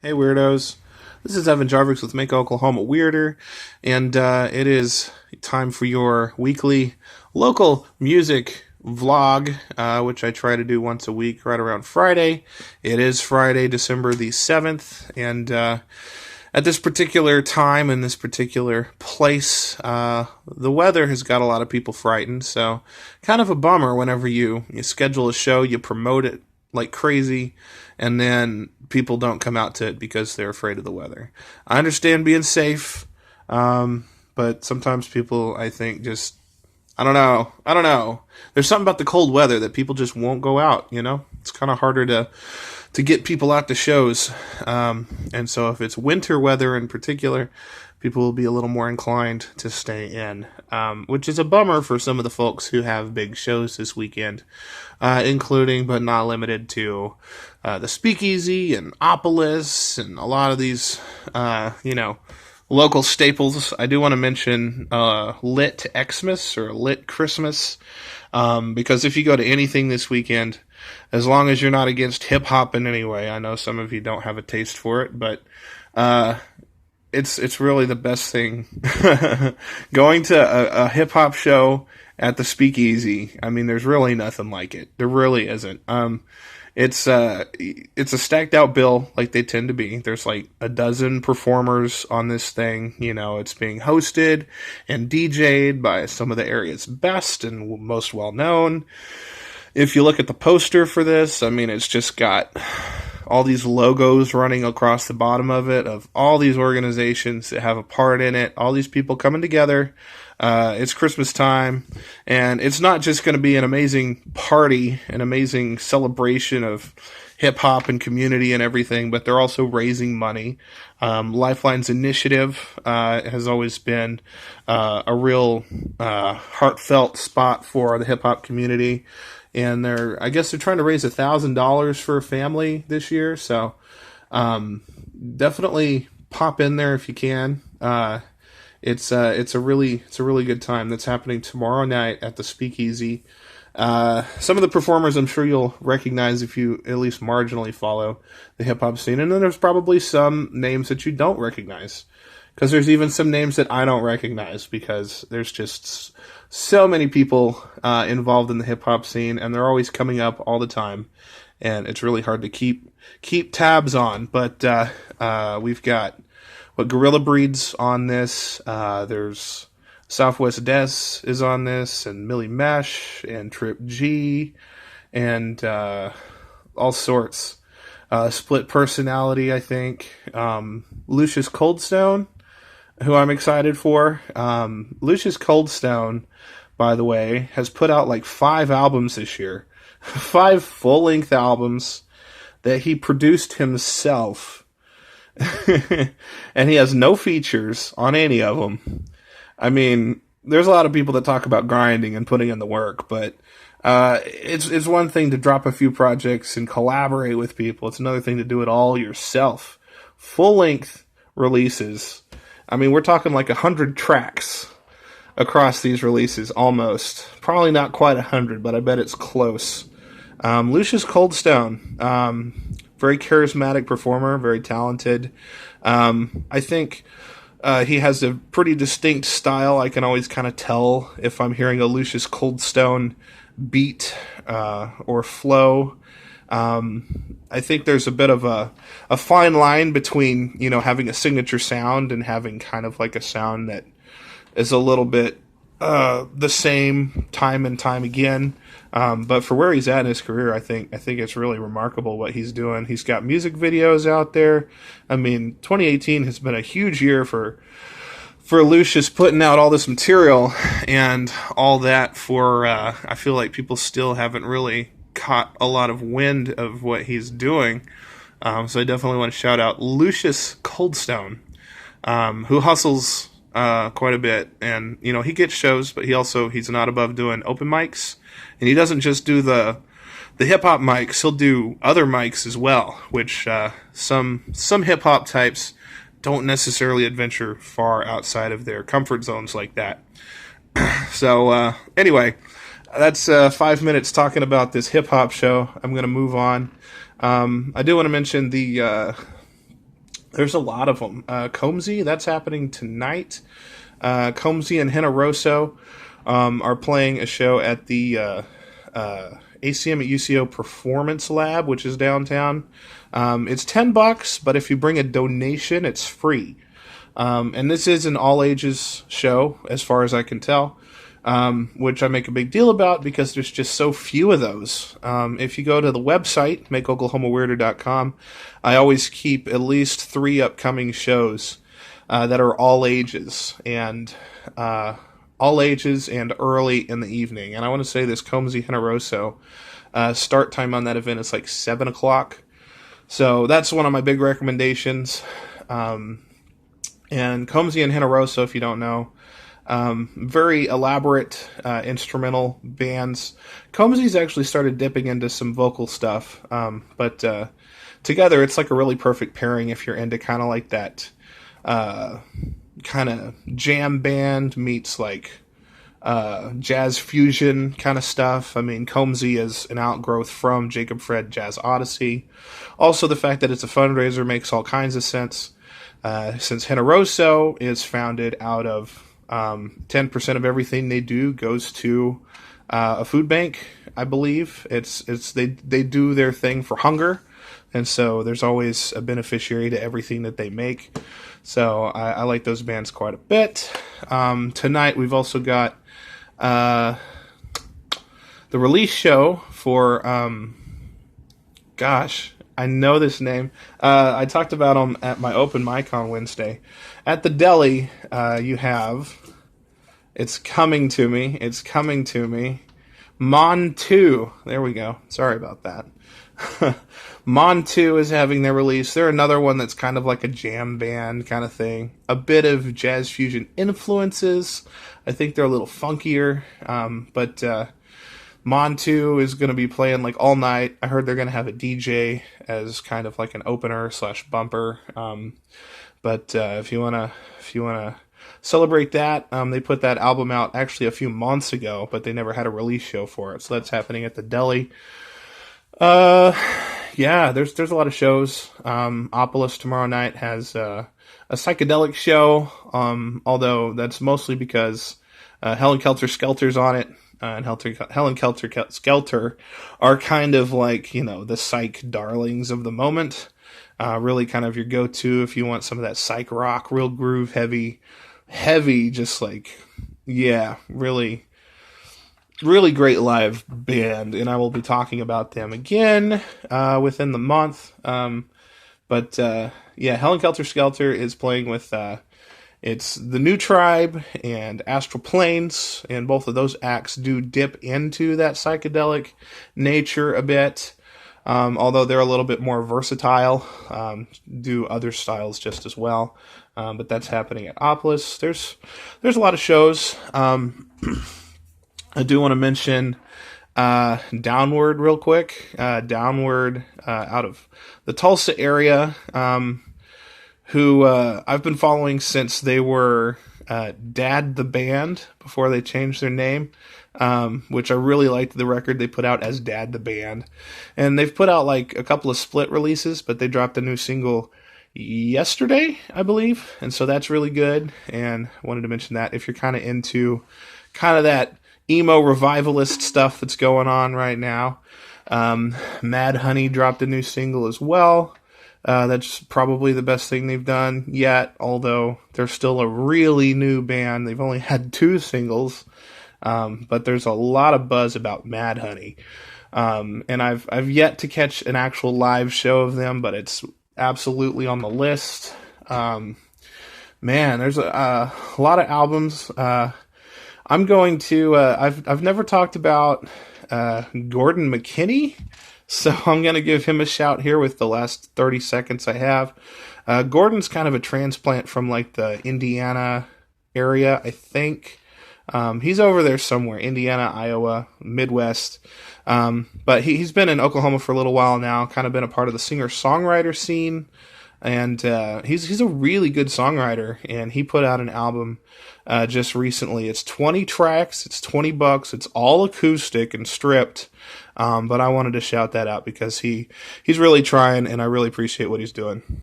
Hey weirdos, this is Evan Jarvix with Make Oklahoma Weirder, and it is time for your weekly local music vlog, which I try to do once a week right around Friday. It is Friday, December the 7th, and at this particular time in this particular place, the weather has got a lot of people frightened, so kind of a bummer whenever you schedule a show, you promote it like crazy, and then people don't come out to it because they're afraid of the weather. I understand being safe, but sometimes people, I think, just, I don't know. There's something about the cold weather that people just won't go out, you know? It's kind of harder to get people out to shows, and so if it's winter weather in particular, people will be a little more inclined to stay in, which is a bummer for some of the folks who have big shows this weekend, including but not limited to the Speakeasy and Opolis and a lot of these, local staples. I do want to mention Lit Xmas or Lit Christmas, because if you go to anything this weekend, as long as you're not against hip-hop in any way, I know some of you don't have a taste for it, but it's really the best thing. Going to a hip-hop show at the Speakeasy, I mean, there's really nothing like it. There really isn't. It's a stacked out bill like they tend to be. There's like a dozen performers on this thing. You know, it's being hosted and DJ'd by some of the area's best and most well known. If you look at the poster for this, I mean, it's just got all these logos running across the bottom of it of all these organizations that have a part in it, all these people coming together. It's Christmas time, and it's not just going to be an amazing party, an amazing celebration of hip-hop and community and everything, but they're also raising money. Lifelines Initiative has always been a real heartfelt spot for the hip-hop community. And I guess they're trying to raise $1,000 for a family this year. So, definitely pop in there if you can. It's a really good time. That's happening tomorrow night at the Speakeasy. Some of the performers I'm sure you'll recognize if you at least marginally follow the hip hop scene. And then there's probably some names that you don't recognize. Because there's even some names that I don't recognize because there's just so many people involved in the hip-hop scene, and they're always coming up all the time, and it's really hard to keep tabs on. But we've got Gorilla Breed's on this. There's Southwest Des is on this, and Millie Mesh, and Trip G, and all sorts. Split Personality, I think. Lucius Coldstone, who I'm excited for. Lucius Coldstone, by the way, has put out like 5 albums this year. 5 full-length albums that he produced himself. And he has no features on any of them. I mean, there's a lot of people that talk about grinding and putting in the work, but it's one thing to drop a few projects and collaborate with people. It's another thing to do it all yourself. Full-length releases. I mean, we're talking like 100 tracks across these releases, almost. Probably not quite 100, but I bet it's close. Lucius Coldstone, very charismatic performer, very talented. I think he has a pretty distinct style. I can always kind of tell if I'm hearing a Lucius Coldstone beat or flow. I think there's a bit of a fine line between, having a signature sound and having kind of like a sound that is a little bit the same time and time again. But for where he's at in his career, I think it's really remarkable what he's doing. He's got music videos out there. I mean, 2018 has been a huge year for Lucius putting out all this material and all that for, I feel like people still haven't really caught a lot of wind of what he's doing. So I definitely want to shout out Lucius Coldstone, who hustles quite a bit. And, he gets shows, but he's not above doing open mics. And he doesn't just do the hip-hop mics, he'll do other mics as well, which some hip-hop types don't necessarily adventure far outside of their comfort zones like that. So, anyway, that's 5 minutes talking about this hip-hop show. I'm going to move on. I do want to mention the There's a lot of them. Combsy, that's happening tonight. Combsy and Henna Roso are playing a show at the ACM at UCO Performance Lab, which is downtown. It's $10, but if you bring a donation, it's free. And this is an all ages show, as far as I can tell, which I make a big deal about because there's just so few of those. If you go to the website, makeoklahomaweirder.com, I always keep at least 3 upcoming shows that are all ages and early in the evening. And I want to say this Combsy Henna Roso start time on that event is like 7 o'clock. So that's one of my big recommendations. And Combsy and Henna Roso, if you don't know, very elaborate instrumental bands. Combsy's actually started dipping into some vocal stuff, but together it's like a really perfect pairing if you're into kind of like that kind of jam band meets like jazz fusion kind of stuff. I mean, Combsy is an outgrowth from Jacob Fred Jazz Odyssey. Also, the fact that it's a fundraiser makes all kinds of sense. Since Henna Roso is founded out of 10% of everything they do goes to a food bank, I believe. They do their thing for hunger, and so there's always a beneficiary to everything that they make. So I like those bands quite a bit. Tonight we've also got the release show for I know this name. I talked about them at my open mic on Wednesday. At the deli, you have... It's coming to me. Montu. There we go. Sorry about that. Montu is having their release. They're another one that's kind of like a jam band kind of thing. A bit of jazz fusion influences. I think they're a little funkier. But Montu is going to be playing like all night. I heard they're going to have a DJ as kind of like an opener / bumper. But if you wanna celebrate that, they put that album out actually a few months ago, but they never had a release show for it. So that's happening at the deli. Yeah, there's a lot of shows. Opolis tomorrow night has a psychedelic show. Although that's mostly because Helen Kelter Skelter's on it. And Helen Kelter Skelter are kind of like, the psych darlings of the moment. Really kind of your go-to if you want some of that psych rock, real groove heavy, just like, yeah, really, really great live band. And I will be talking about them again within the month. But Helen Kelter Skelter is playing with... It's the New Tribe and Astral Planes, and both of those acts do dip into that psychedelic nature a bit, although they're a little bit more versatile, do other styles just as well, but that's happening at Opolis. There's a lot of shows. I do want to mention Downward real quick. Downward out of the Tulsa area, who I've been following since they were Dad the Band, before they changed their name, which I really liked the record they put out as Dad the Band. And they've put out like a couple of split releases, but they dropped a new single yesterday, I believe. And so that's really good, and I wanted to mention that if you're kind of into kind of that emo revivalist stuff that's going on right now. Mad Honey dropped a new single as well. That's probably the best thing they've done yet, although they're still a really new band. They've only had 2 singles, but there's a lot of buzz about Mad Honey. And I've yet to catch an actual live show of them, but it's absolutely on the list. Man, there's a lot of albums. I'm going to, I've never talked about Gordon McKinney, so I'm going to give him a shout here with the last 30 seconds I have. Gordon's kind of a transplant from like the Indiana area, I think. He's over there somewhere, Indiana, Iowa, Midwest. But he's been in Oklahoma for a little while now, kind of been a part of the singer-songwriter scene. And he's a really good songwriter, and he put out an album just recently. It's 20 tracks, it's $20, it's all acoustic and stripped. But I wanted to shout that out because he's really trying, and I really appreciate what he's doing.